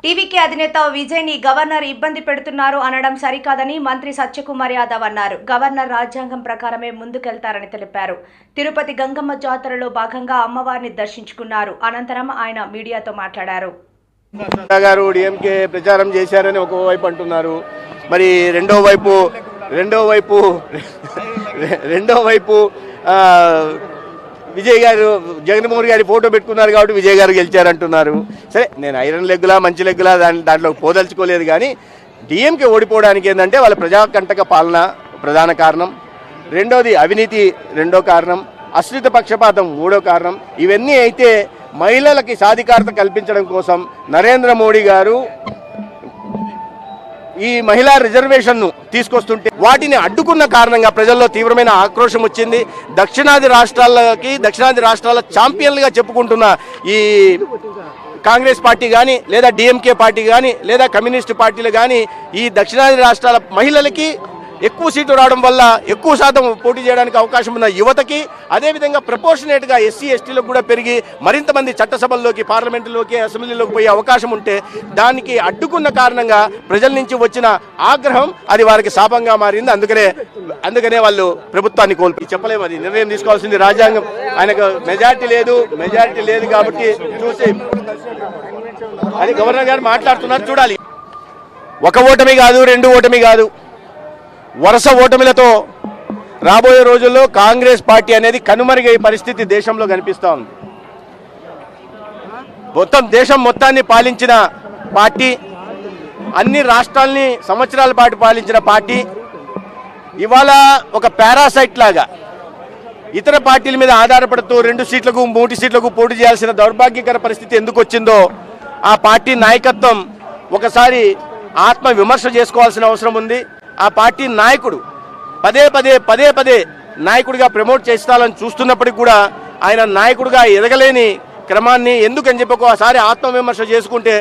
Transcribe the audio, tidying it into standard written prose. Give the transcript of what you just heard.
TVK అధినేత విజయ్ ని governor ఇబ్బంది పెడుతున్నారు అనడం సరికాదని మంత్రి సత్యకుమార్ యాదవ్ అన్నారు. గవర్నర్ రాజ్యాంగం ప్రకారమే ముందుకెళ్తారని తెలిపారు. తిరుపతి గంగమ్మ జాతరలో భాగంగా అమ్మవారిని దర్శించుకున్నారు. అనంతరం ఆయన మీడియాతో మాట్లాడారు. గారు డిఎంకే ప్రచారం చేశారని ఒకవైపు అంటున్నారు. మరి రెండో వైపు విజయ్ గారు జగన్మోహన్ గారి ఫోటో పెట్టుకున్నారు కాబట్టి విజయ్ గారు గెలిచారంటున్నారు. సరే, నేను ఐరన్ లెగ్గులా మంచి లెగ్గులా దాంట్లో పోదలుచుకోలేదు. కానీ డిఎంకే ఓడిపోవడానికి ఏంటంటే వాళ్ళ ప్రజాకంటక పాలన ప్రధాన కారణం, రెండోది అవినీతి రెండో కారణం, అశ్రిత పక్షపాతం మూడో కారణం. ఇవన్నీ అయితే మహిళలకి సాధికారత కల్పించడం కోసం నరేంద్ర మోడీ గారు ఈ మహిళా రిజర్వేషన్ను తీసుకొస్తుంటే వాటిని అడ్డుకున్న కారణంగా ప్రజల్లో తీవ్రమైన ఆక్రోశం వచ్చింది. దక్షిణాది రాష్ట్రాల ఛాంపియన్లుగా చెప్పుకుంటున్న ఈ కాంగ్రెస్ పార్టీ కానీ లేదా డిఎంకే పార్టీ కానీ లేదా కమ్యూనిస్టు పార్టీలు కానీ ఈ దక్షిణాది రాష్ట్రాల మహిళలకి ఎక్కువ సీట్లు రావడం వల్ల ఎక్కువ శాతం పోటీ చేయడానికి అవకాశం ఉన్న యువతకి, అదేవిధంగా ప్రపోర్షనేట్గా ఎస్సీ ఎస్టీలకు కూడా పెరిగి మరింత మంది చట్టసభల్లోకి పార్లమెంటులోకి అసెంబ్లీలోకి పోయే అవకాశం ఉంటే దానికి అడ్డుకున్న కారణంగా ప్రజల నుంచి వచ్చిన ఆగ్రహం అది వారికి శాపంగా మారింది. అందుకనే వాళ్ళు ప్రభుత్వాన్ని కోల్పోయి చెప్పలేము. అది నిర్ణయం తీసుకోవాల్సింది రాజ్యాంగం. ఆయనకు మెజారిటీ లేదు కాబట్టి చూసి అది గవర్నర్ గారు మాట్లాడుతున్నారు, చూడాలి. ఒక ఓటమి కాదు, రెండు ఓటమి కాదు, వరుస ఓటమిలతో రాబోయే రోజుల్లో కాంగ్రెస్ పార్టీ అనేది కనుమరుగయ్యే పరిస్థితి దేశంలో కనిపిస్తూ ఉంది. దేశం మొత్తాన్ని పాలించిన పార్టీ, అన్ని రాష్ట్రాల్ని సంవత్సరాల పాటు పాలించిన పార్టీ ఇవాళ ఒక పారాసైట్ లాగా ఇతర పార్టీల మీద ఆధారపడుతూ 2 సీట్లకు 3 సీట్లకు పోటీ చేయాల్సిన దౌర్భాగ్యకర పరిస్థితి ఎందుకు వచ్చిందో ఆ పార్టీ నాయకత్వం ఒకసారి ఆత్మ విమర్శ చేసుకోవాల్సిన అవసరం ఉంది. ఆ పార్టీ నాయకుడు పదే నాయకుడిగా ప్రమోట్ చేస్తాలని చూస్తున్నప్పటికీ కూడా ఆయన నాయకుడిగా ఎదగలేని క్రమాన్ని ఎందుకని చెప్పి ఒకసారి ఆత్మవిమర్శ చేసుకుంటే